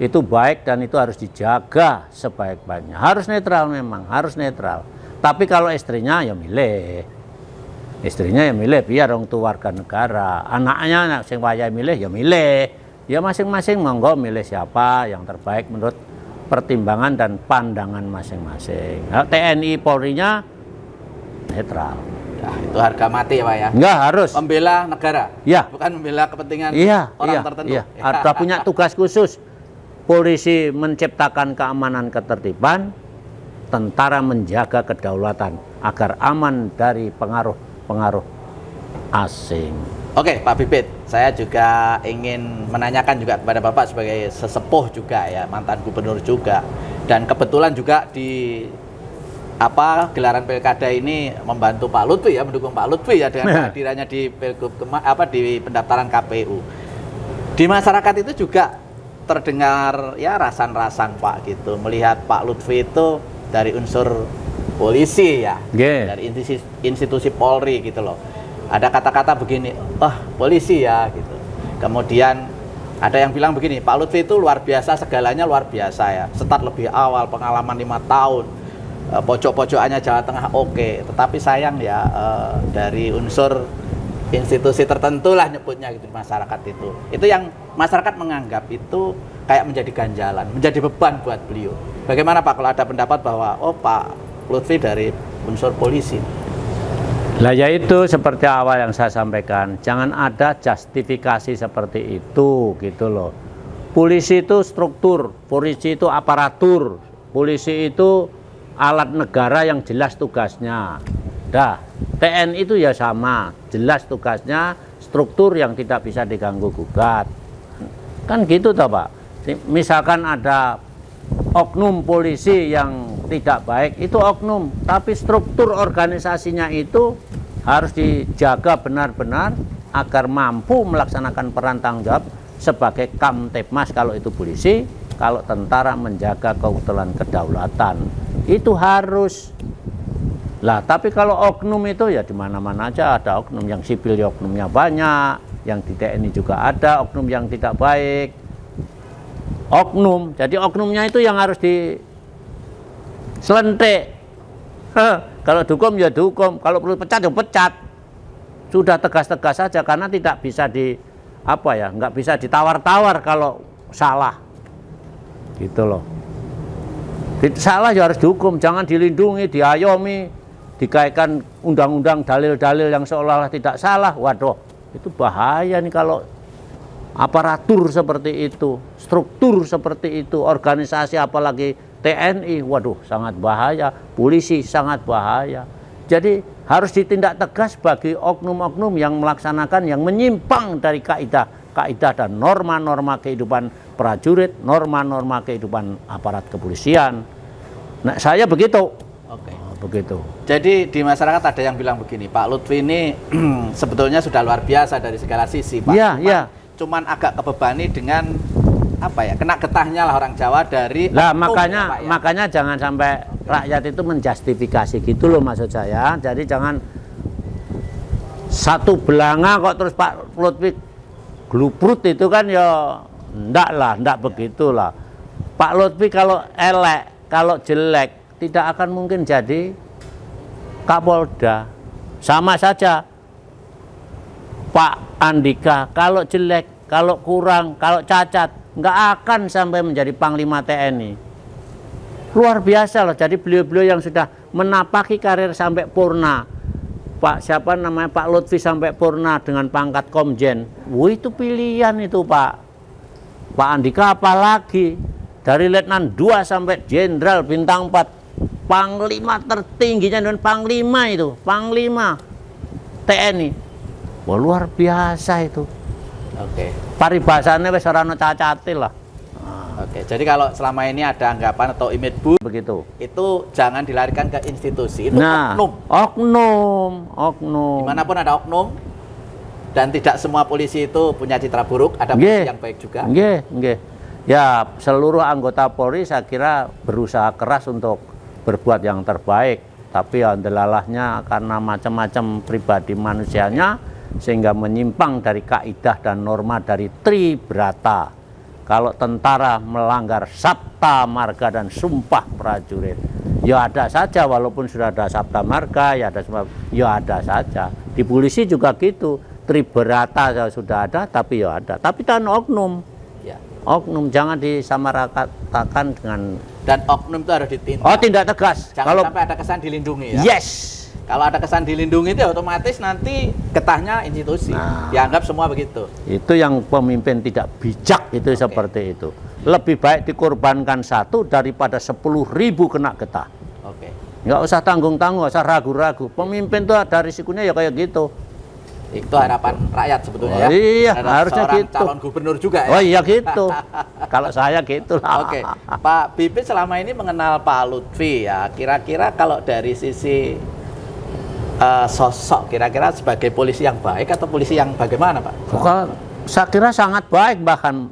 Itu baik dan itu harus dijaga sebaik-baiknya. Harus netral memang, harus netral. Tapi kalau istrinya ya milih. Istrinya ya milih biar orang tua warga negara. Anaknya sing waya milih ya milih. Ya masing-masing monggo milih siapa yang terbaik menurut pertimbangan dan pandangan masing-masing. Nah, TNI Polri-nya netral. Nah, itu harga mati ya Pak ya. Enggak harus. Membela negara. Ya. Bukan membela kepentingan orang tertentu. Iya. Ada punya tugas khusus. Polisi menciptakan keamanan ketertiban, tentara menjaga kedaulatan agar aman dari pengaruh-pengaruh asing. Oke, Pak Bibit, saya juga ingin menanyakan juga kepada Bapak sebagai sesepuh juga ya, mantan gubernur juga. Dan kebetulan juga di gelaran pilkada ini membantu Pak Lutfi ya, mendukung Pak Lutfi ya dengan kehadirannya di di pendaftaran KPU. Di masyarakat itu juga terdengar ya rasan-rasan Pak gitu, melihat Pak Lutfi itu dari unsur polisi ya, dari institusi Polri gitu loh. Ada kata-kata begini, polisi ya gitu. Kemudian ada yang bilang begini, Pak Lutfi itu luar biasa, segalanya luar biasa ya. Start lebih awal, pengalaman 5 tahun, pojok-pojokannya Jawa Tengah oke. Tetapi sayang ya dari unsur institusi tertentu lah nyebutnya gitu di masyarakat itu. Itu yang masyarakat menganggap itu kayak menjadi ganjalan, menjadi beban buat beliau. Bagaimana Pak kalau ada pendapat bahwa Pak Lutfi dari unsur polisi? Lah yaitu seperti awal yang saya sampaikan, jangan ada justifikasi seperti itu gitu loh. Polisi itu struktur, polisi itu aparatur, polisi itu alat negara yang jelas tugasnya. Dah, TNI itu ya sama, jelas tugasnya, struktur yang tidak bisa diganggu gugat. Kan gitu toh Pak. Misalkan ada oknum polisi yang tidak baik, itu oknum, tapi struktur organisasinya itu harus dijaga benar-benar agar mampu melaksanakan peran tanggung jawab sebagai Kamtipmas kalau itu polisi, kalau tentara menjaga keutuhan kedaulatan. Itu harus. Lah, tapi kalau oknum itu ya di mana-mana aja ada oknum, yang sipil ya oknumnya banyak, yang di TNI juga ada oknum yang tidak baik. Oknum, jadi oknumnya itu yang harus diselentik. Kalau dihukum ya dihukum, kalau perlu pecat ya pecat. Sudah tegas-tegas saja karena tidak bisa nggak bisa ditawar-tawar kalau salah. Gitu loh. Salah ya harus dihukum, jangan dilindungi, diayomi, dikaitkan undang-undang dalil-dalil yang seolah-olah tidak salah. Waduh, itu bahaya nih kalau aparatur seperti itu, struktur seperti itu, organisasi apalagi TNI, waduh sangat bahaya, polisi sangat bahaya. Jadi harus ditindak tegas bagi oknum-oknum yang melaksanakan, yang menyimpang dari kaidah dan norma-norma kehidupan prajurit, norma-norma kehidupan aparat kepolisian. Nah, saya begitu. Oke. Begitu. Jadi di masyarakat ada yang bilang begini, Pak Lutfi ini sebetulnya sudah luar biasa dari segala sisi, Pak. Iya, Cuman agak kebebani dengan kena getahnya lah orang Jawa dari makanya jangan sampai rakyat itu menjustifikasi gitu loh maksud saya. Jadi jangan satu belanga kok terus Pak Lutfi gluprut itu kan ya enggak begitulah. Pak Lutfi kalau elek, kalau jelek tidak akan mungkin jadi Kapolda. Sama saja Pak Andika kalau jelek, kalau kurang, kalau cacat nggak akan sampai menjadi Panglima TNI. Luar biasa loh. Jadi beliau-beliau yang sudah menapaki karir sampai purna, Pak Lutfi sampai purna dengan pangkat Komjen. Itu pilihan itu Pak Andika apalagi dari Letnan 2 sampai Jenderal bintang 4, Panglima tertingginya dan Panglima TNI. Wah, luar biasa itu. Oke. Paribasane wis ora ono cacate lah. Oke, jadi kalau selama ini ada anggapan atau image buruk Begitu. itu jangan dilarikan ke institusi, itu Nah, oknum. Dimanapun ada oknum, dan tidak semua polisi itu punya citra buruk, ada polisi yang baik juga. Nggih. Ya, seluruh anggota Polri saya kira berusaha keras untuk berbuat yang terbaik, tapi ya delalahnya karena macam-macam pribadi manusianya sehingga menyimpang dari kaidah dan norma dari Tribrata. Kalau tentara melanggar sabta marga dan sumpah prajurit, ya ada saja, walaupun sudah ada sabta marga, ya ada semua, ya ada saja. Di polisi juga gitu, Tribrata sudah ada, tapi ya ada. Tapi kan oknum, Ya. oknum jangan disamaratakan dengan. Dan oknum itu harus ditindak. Oh, tindak tegas. Jangan sampai ada kesan dilindungi ya. Yes. Kalau ada kesan dilindungi itu otomatis nanti getahnya institusi. Nah. Dianggap semua begitu. Itu yang pemimpin tidak bijak itu seperti itu. Lebih baik dikorbankan satu daripada 10.000 kena getah. Oke. Nggak usah tanggung-tanggung, nggak usah ragu-ragu. Pemimpin tuh ada risikonya ya kayak gitu. Itu harapan rakyat sebetulnya ya. Iya, Ada harusnya seorang gitu. calon gubernur juga ya. Oh iya gitu. Kalau saya gitu lah. Oke, Pak Bibit selama ini mengenal Pak Lutfi ya. Kira-kira kalau dari sisi sosok, kira-kira sebagai polisi yang baik atau polisi yang bagaimana, Pak? Kalau saya kira sangat baik, bahkan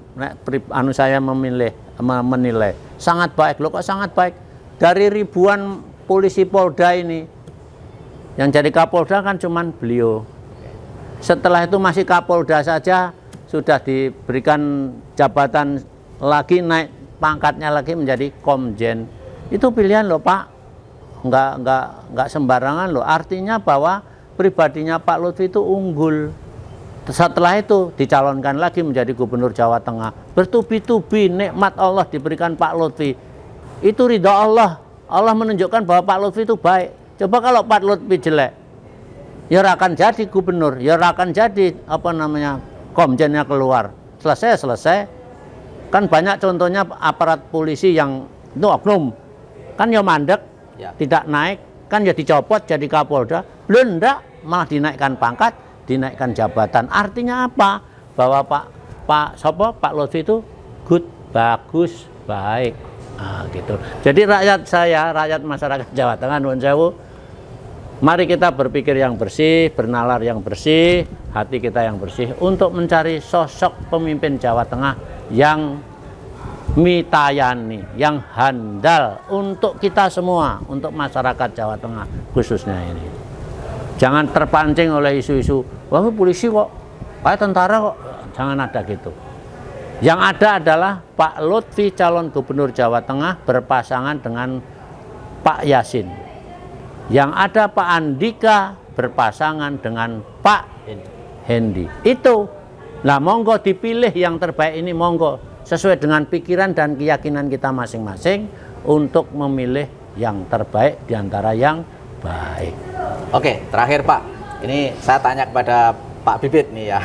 saya menilai sangat baik. Loh kok sangat baik? Dari ribuan polisi Polda ini, yang jadi Kapolda kan cuman beliau. Setelah itu masih Kapolda saja sudah diberikan jabatan lagi, naik pangkatnya lagi menjadi Komjen. Itu pilihan loh Pak. Enggak sembarangan loh. Artinya bahwa pribadinya Pak Lutfi itu unggul. Setelah itu dicalonkan lagi menjadi Gubernur Jawa Tengah. Bertubi-tubi nikmat Allah diberikan Pak Lutfi. Itu ridha Allah. Allah menunjukkan bahwa Pak Lutfi itu baik. Coba kalau Pak Lutfi jelek, ya akan jadi gubernur, ya akan jadi komjennya keluar. Selesai. Kan banyak contohnya aparat polisi yang itu oknum. Kan ya mandek. Ya. Tidak naik, kan ya dicopot jadi Kapolda, belum enggak, malah dinaikkan pangkat, dinaikkan jabatan. Artinya apa? Bahwa Pak Lutfi itu good, bagus, baik. Nah, gitu. Jadi rakyat masyarakat Jawa Tengah, nuwun sewu, mari kita berpikir yang bersih, bernalar yang bersih, hati kita yang bersih untuk mencari sosok pemimpin Jawa Tengah yang mitayani, yang handal untuk kita semua, untuk masyarakat Jawa Tengah khususnya ini. Jangan terpancing oleh isu-isu, wah polisi kok, kayak tentara kok, jangan ada gitu. Yang ada adalah Pak Lutfi calon gubernur Jawa Tengah berpasangan dengan Pak Yasin. Yang ada Pak Andika berpasangan dengan Pak Hendi. Itu, nah monggo dipilih yang terbaik ini, monggo. Sesuai dengan pikiran dan keyakinan kita masing-masing untuk memilih yang terbaik di antara yang baik. Oke, terakhir Pak, ini saya tanya kepada Pak Bibit nih ya.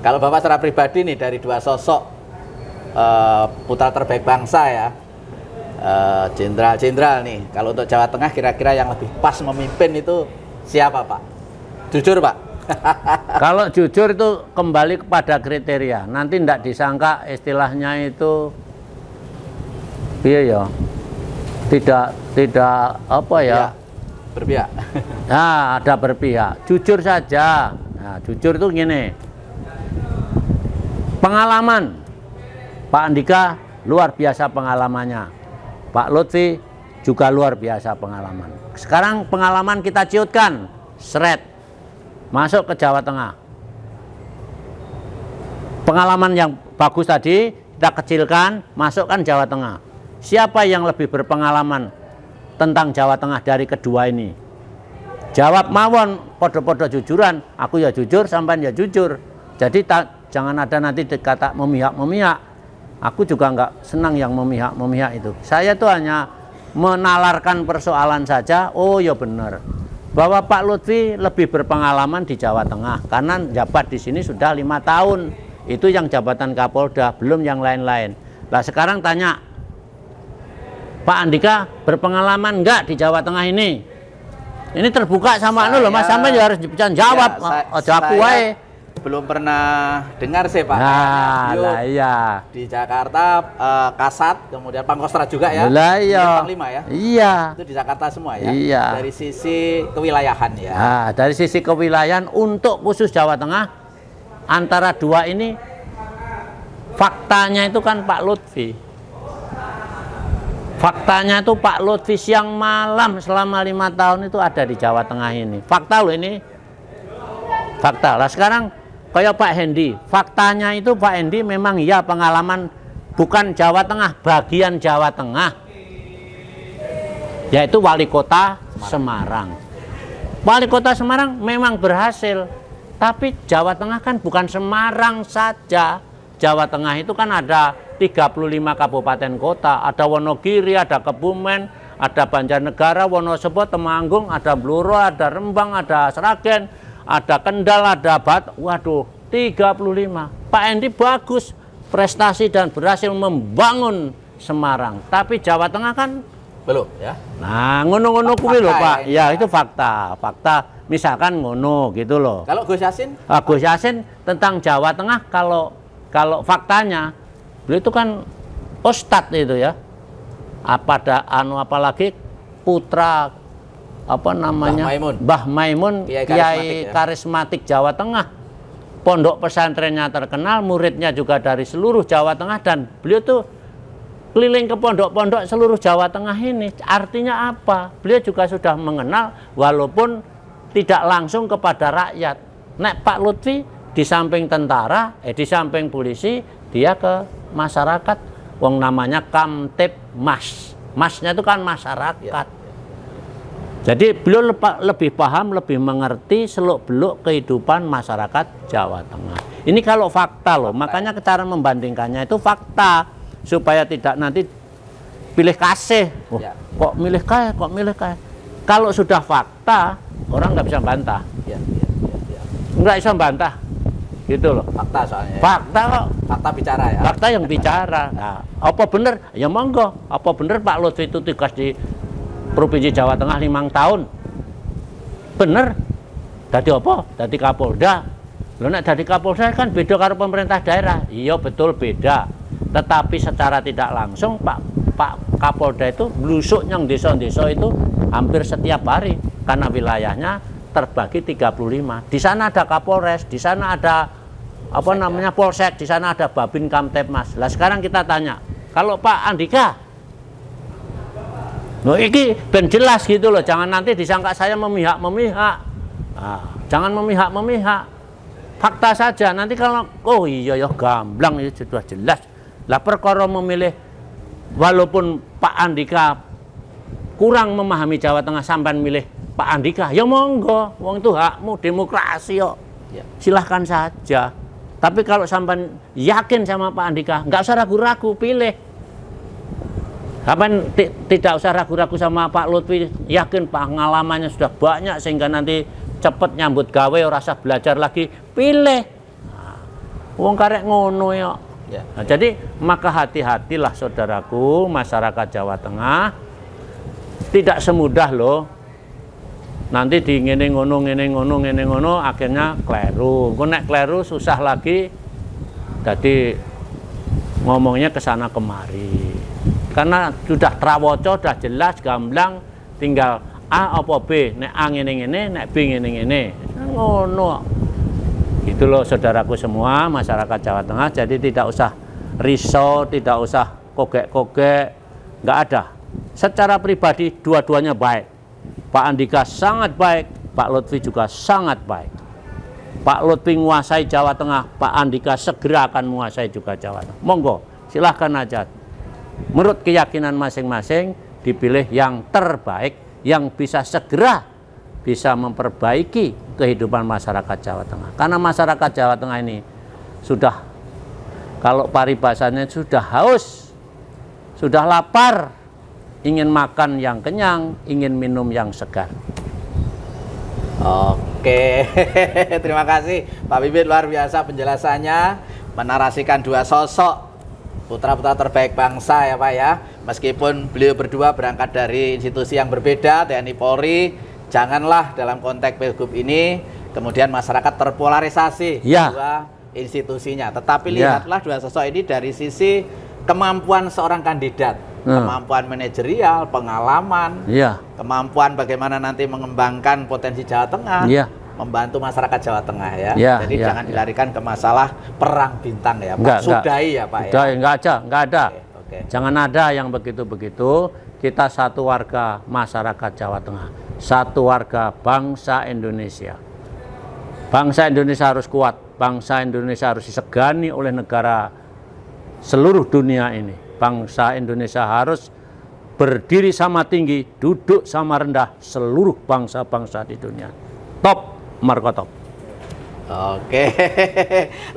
Kalau Bapak secara pribadi nih dari dua sosok putra terbaik bangsa ya, jenderal-jenderal nih, kalau untuk Jawa Tengah kira-kira yang lebih pas memimpin itu siapa Pak? Jujur Pak. Kalau jujur itu kembali kepada kriteria. Nanti tidak disangka istilahnya itu ya tidak apa ya, berpihak. Nah, ada berpihak. Jujur saja. Nah, jujur itu gini. Pengalaman Pak Andika luar biasa pengalamannya. Pak Lutfi juga luar biasa pengalaman. Sekarang pengalaman kita ciutkan, seret. Masuk ke Jawa Tengah. Pengalaman yang bagus tadi kita kecilkan, masukkan Jawa Tengah. Siapa yang lebih berpengalaman tentang Jawa Tengah dari kedua ini? Jawab mawon, podo-podo jujuran. Aku ya jujur, sampean ya jujur. Jadi jangan ada nanti kata memihak-memihak. Aku juga nggak senang yang memihak-memihak itu. Saya tuh hanya menalarkan persoalan saja. Oh ya benar. Bahwa Pak Lutfi lebih berpengalaman di Jawa Tengah karena jabat di sini sudah 5 tahun. Itu yang jabatan Kapolda, belum yang lain-lain. Nah sekarang tanya, Pak Andika berpengalaman enggak di Jawa Tengah ini? Ini terbuka sama loh Mas, sampai harus bisa jawab. Saya belum pernah dengar sih Pak. Nah, Beliau lah iya. di Jakarta Kasat, kemudian Pangkostrat juga ya. Lah iya. Panglima ya. Iya. Itu di Jakarta semua ya. Iya. Dari sisi kewilayahan ya. Nah, dari sisi kewilayahan untuk khusus Jawa Tengah antara dua ini faktanya itu kan Pak Lutfi. Faktanya itu Pak Lutfi siang malam selama 5 tahun itu ada di Jawa Tengah ini. Fakta loh ini. Fakta. Lah sekarang kayak Pak Hendi. Faktanya itu Pak Hendi memang ya pengalaman bukan Jawa Tengah, bagian Jawa Tengah. Yaitu wali kota Semarang. Wali kota Semarang memang berhasil. Tapi Jawa Tengah kan bukan Semarang saja. Jawa Tengah itu kan ada 35 kabupaten kota, ada Wonogiri, ada Kebumen, ada Banjarnegara, Wonosobo, Temanggung, ada Bluro, ada Rembang, ada Sragen, ada Kendal, ada Bat. Waduh, 35. Pak Endi bagus prestasi dan berhasil membangun Semarang. Tapi Jawa Tengah kan belum ya. nah, ngono-ngono kuwi lho, Pak. Ya, Ya, itu fakta. Fakta misalkan ngono gitu loh. Kalau Gus Yassin? Gus Yassin tentang Jawa Tengah kalau faktanya beliau itu kan ustadz itu ya. Apalagi putra apa namanya? Mbah Maimun, Kiai karismatik Jawa Tengah. Pondok pesantrennya terkenal, muridnya juga dari seluruh Jawa Tengah dan beliau tuh keliling ke pondok-pondok seluruh Jawa Tengah ini. Artinya apa? Beliau juga sudah mengenal walaupun tidak langsung kepada rakyat. Nek Pak Lutfi di samping tentara, di samping polisi, dia ke masyarakat. Wong namanya Kamtibmas. Masnya itu kan masyarakat. Jadi beliau lebih paham, lebih mengerti seluk-beluk kehidupan masyarakat Jawa Tengah. Ini kalau fakta loh, makanya cara membandingkannya itu fakta. Supaya tidak nanti pilih kasih. Oh, kok milih kaya, kok milih kaya. Kalau sudah fakta, orang nggak bisa bantah. Nggak bisa bantah. Gitu loh. Fakta soalnya. Fakta kok. Fakta bicara ya. Fakta yang bicara. Nah, apa bener? Ya monggo. Apa bener Pak Lutfi itu tugas di Provinsi Jawa Tengah 5 tahun? Bener. Dadi apa? Dadi Kapolda. Lho nek dadi Kapolda kan beda karo pemerintah daerah. Iya betul beda. Tetapi secara tidak langsung Pak Kapolda itu blusuk yang desa-desa itu hampir setiap hari karena wilayahnya terbagi 35. Di sana ada Kapolres, di sana ada apa namanya Polsek, di sana ada Babin Kamtibmas. Lah sekarang kita tanya, kalau Pak Andika, loh iki ben jelas gitu loh, jangan nanti disangka saya memihak-memihak. Nah, jangan memihak-memihak. Fakta saja. Nanti kalau oh iya ya gamblang itu sudah jelas. Lah perkara memilih walaupun Pak Andika kurang memahami Jawa Tengah sampean milih Pak Andika, ya monggo, wong itu hakmu, demokrasi kok. Silahkan saja. Tapi kalau sampean yakin sama Pak Andika, nggak usah ragu-ragu, pilih. Sampean tidak usah ragu-ragu sama Pak Lutfi, yakin pengalamannya sudah banyak sehingga nanti cepet nyambut gawe, rasa belajar lagi, pilih. Wong karek ngono ya. Nah, jadi maka hati-hatilah saudaraku, masyarakat Jawa Tengah. Tidak semudah loh. Nanti di ngene ngono, akhirnya kleru. Kok nek kleru susah lagi. Jadi ngomongnya ke sana kemari. Karena sudah trawoco, sudah jelas, gamblang, tinggal A apa B. Nek A ngene, nek B ngene. Ngono. Gitu loh saudaraku semua, masyarakat Jawa Tengah. Jadi tidak usah risau, tidak usah kogek-kogek, nggak ada. Secara pribadi dua-duanya baik. Pak Andika sangat baik, Pak Lutfi juga sangat baik. Pak Lutfi menguasai Jawa Tengah, Pak Andika segera akan menguasai juga Jawa Tengah. Monggo, silahkan aja. Menurut keyakinan masing-masing dipilih yang terbaik, yang bisa segera bisa memperbaiki kehidupan masyarakat Jawa Tengah. Karena masyarakat Jawa Tengah ini sudah, kalau paribasanya sudah haus, sudah lapar, ingin makan yang kenyang, ingin minum yang segar. Oke, terima kasih Pak Bibit, luar biasa penjelasannya, menarasikan dua sosok putra-putra terbaik bangsa ya Pak ya. Meskipun beliau berdua berangkat dari institusi yang berbeda, TNI Polri, janganlah dalam konteks Pilgub ini kemudian masyarakat terpolarisasi Ya. dua institusinya. Tetapi Ya. lihatlah dua sosok ini dari sisi kemampuan seorang kandidat, kemampuan manajerial, pengalaman, Iya. kemampuan bagaimana nanti mengembangkan potensi Jawa Tengah, Iya. membantu masyarakat Jawa Tengah ya. Ya, Jadi ya, jangan ya. dilarikan ke masalah perang bintang ya, Pak. Enggak. Sudahi ya, Pak Udah, ya. enggak ada. Oke. Jangan ada yang begitu-begitu. Kita satu warga masyarakat Jawa Tengah, satu warga bangsa Indonesia. Bangsa Indonesia harus kuat, bangsa Indonesia harus disegani oleh negara seluruh dunia ini. Bangsa Indonesia harus berdiri sama tinggi, duduk sama rendah seluruh bangsa-bangsa di dunia. Top, markotop. Oke,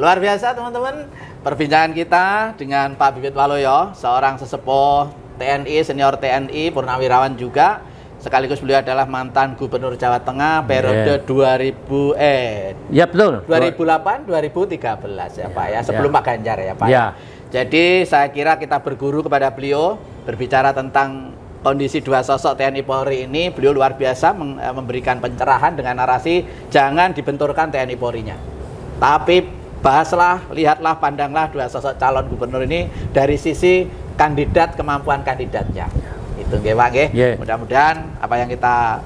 luar biasa teman-teman perbincangan kita dengan Pak Bibit Waluyo, seorang sesepuh TNI, senior TNI, purnawirawan juga, sekaligus beliau adalah mantan Gubernur Jawa Tengah periode 2000 Ya betul. 2008-2013 ya Pak ya, sebelum Pak Ganjar ya Pak. Ya. Jadi saya kira kita berguru kepada beliau berbicara tentang kondisi dua sosok TNI Polri ini. Beliau luar biasa memberikan pencerahan dengan narasi jangan dibenturkan TNI Polri-nya. Tapi bahaslah, lihatlah, pandanglah dua sosok calon gubernur ini dari sisi kandidat, kemampuan kandidatnya. Itu nggih Pak nggih. Yeah. Mudah-mudahan apa yang kita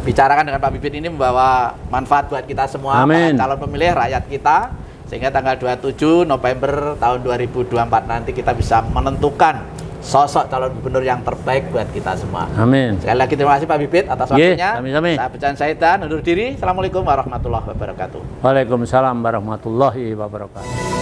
bicarakan dengan Pak Bibit ini membawa manfaat buat kita semua, Amin. para calon pemilih, rakyat kita, sehingga tanggal 27 November tahun 2024 nanti kita bisa menentukan sosok calon gubernur yang terbaik buat kita semua. Amin. Sekali lagi terima kasih Pak Bibit atas Yeah, waktunya. sami-sami. Saya Becan Saidan undur diri. Assalamualaikum warahmatullahi wabarakatuh. Waalaikumsalam warahmatullahi wabarakatuh.